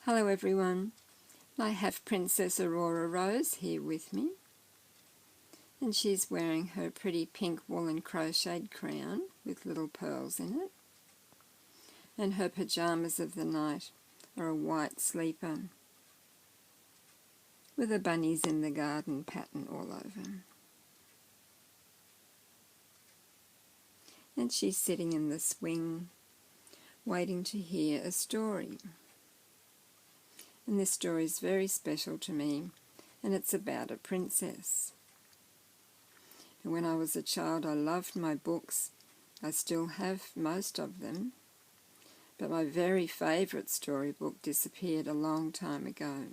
Hello everyone, I have Princess Aurora Rose here with me, and she's wearing her pretty pink woolen crocheted crown with little pearls in it, and her pyjamas of the night are a white sleeper with a bunnies in the garden pattern all over. And she's sitting in the swing waiting to hear a story. And this story is very special to me, and it's about a princess. And when I was a child, I loved my books. I still have most of them, but my very favourite storybook disappeared a long time ago.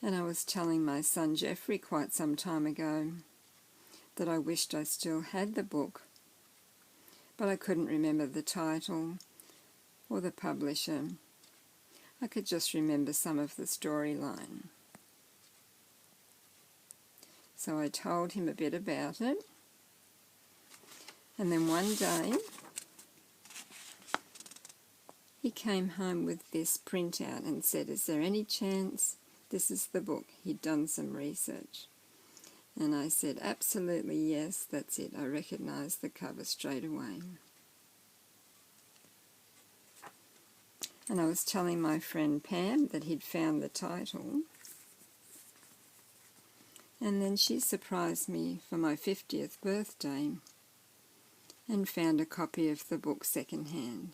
And I was telling my son Jeffrey quite some time ago that I wished I still had the book, but I couldn't remember the title or the publisher. I could just remember some of the storyline. So I told him a bit about it, and then one day he came home with this printout and said, "Is there any chance this is the book?" He'd done some research. And I said, "Absolutely yes, that's it. I recognised the cover straight away." And I was telling my friend Pam that he'd found the title, and then she surprised me for my 50th birthday and found a copy of the book second-hand.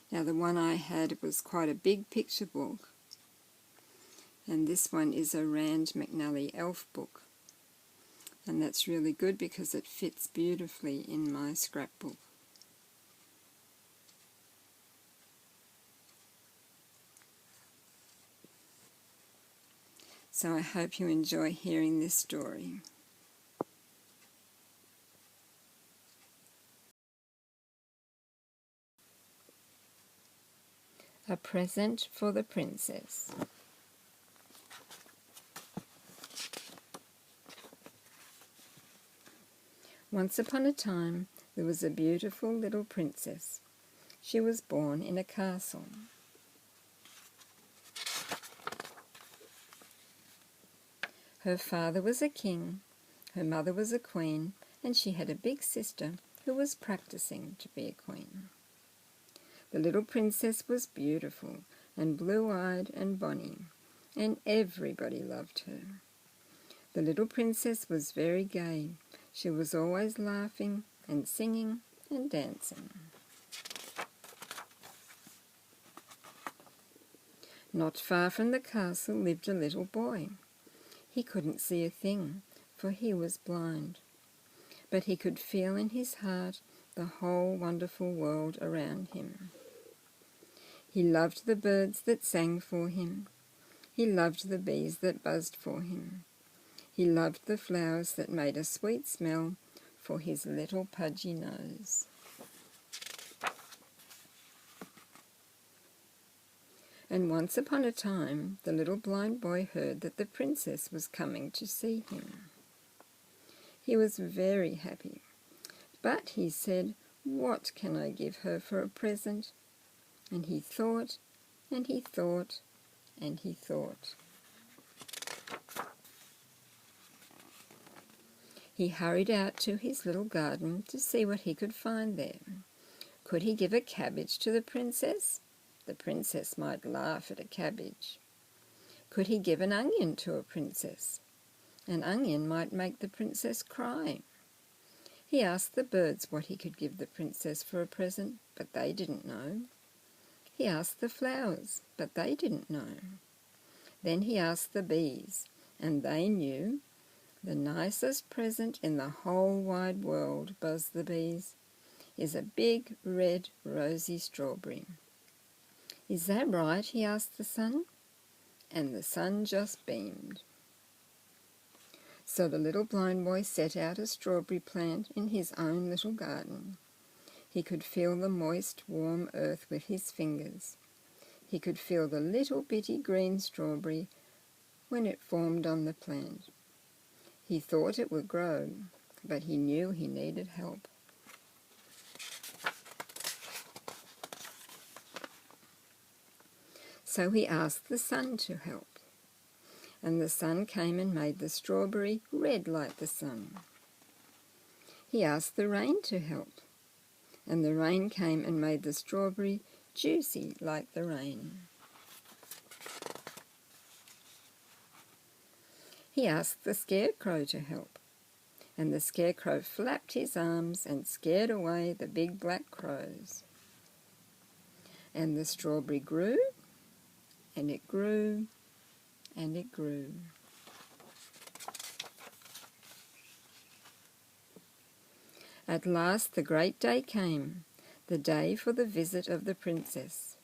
Now the one I had was quite a big picture book, and this one is a Rand McNally elf book, and that's really good because it fits beautifully in my scrapbook. So I hope you enjoy hearing this story. A Present for the Princess. Once upon a time, there was a beautiful little princess. She was born in a castle. Her father was a king, her mother was a queen, and she had a big sister who was practicing to be a queen. The little princess was beautiful and blue-eyed and bonny, and everybody loved her. The little princess was very gay. She was always laughing and singing and dancing. Not far from the castle lived a little boy. He couldn't see a thing, for he was blind. But he could feel in his heart the whole wonderful world around him. He loved the birds that sang for him. He loved the bees that buzzed for him. He loved the flowers that made a sweet smell for his little pudgy nose. And once upon a time, the little blind boy heard that the princess was coming to see him. He was very happy, but he said, "What can I give her for a present?" And he thought, and he thought, and he thought. He hurried out to his little garden to see what he could find there. Could he give a cabbage to the princess? The princess might laugh at a cabbage. Could he give an onion to a princess? An onion might make the princess cry. He asked the birds what he could give the princess for a present, but they didn't know. He asked the flowers, but they didn't know. Then he asked the bees, and they knew. "The nicest present in the whole wide world," buzzed the bees, "is a big, red, rosy strawberry." "Is that right?" he asked the sun, and the sun just beamed. So the little blind boy set out a strawberry plant in his own little garden. He could feel the moist, warm earth with his fingers. He could feel the little bitty green strawberry when it formed on the plant. He thought it would grow, but he knew he needed help. So he asked the sun to help, and the sun came and made the strawberry red like the sun. He asked the rain to help, and the rain came and made the strawberry juicy like the rain. He asked the scarecrow to help, and the scarecrow flapped his arms and scared away the big black crows. And the strawberry grew, and it grew, and it grew. At last the great day came, the day for the visit of the princess.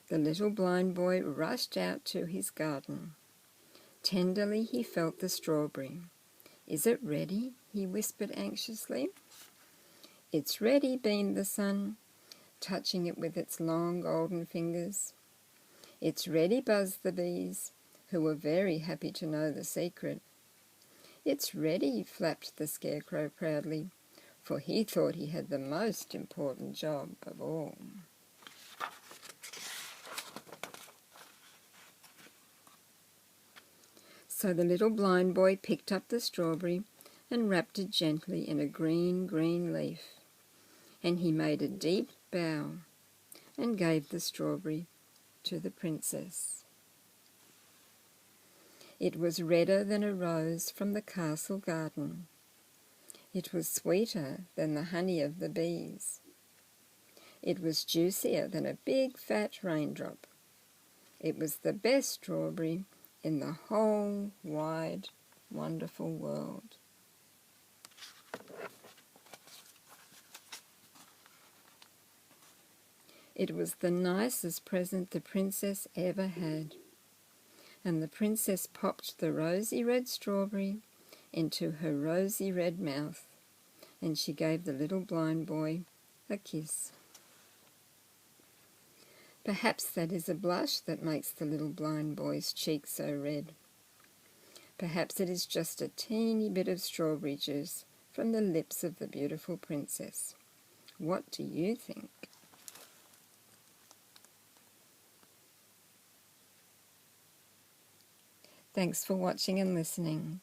The little blind boy rushed out to his garden. Tenderly he felt the strawberry. "Is it ready?" he whispered anxiously. "It's ready," beamed the sun, touching it with its long golden fingers. "It's ready," buzzed the bees, who were very happy to know the secret. "It's ready," flapped the scarecrow proudly, for he thought he had the most important job of all. So the little blind boy picked up the strawberry and wrapped it gently in a green, green leaf. And he made a deep bow and gave the strawberry to the princess. It was redder than a rose from the castle garden. It was sweeter than the honey of the bees. It was juicier than a big fat raindrop. It was the best strawberry in the whole wide, wonderful world. It was the nicest present the princess ever had. And the princess popped the rosy red strawberry into her rosy red mouth, and she gave the little blind boy a kiss. Perhaps that is a blush that makes the little blind boy's cheeks so red. Perhaps it is just a teeny bit of strawberry juice from the lips of the beautiful princess. What do you think? Thanks for watching and listening.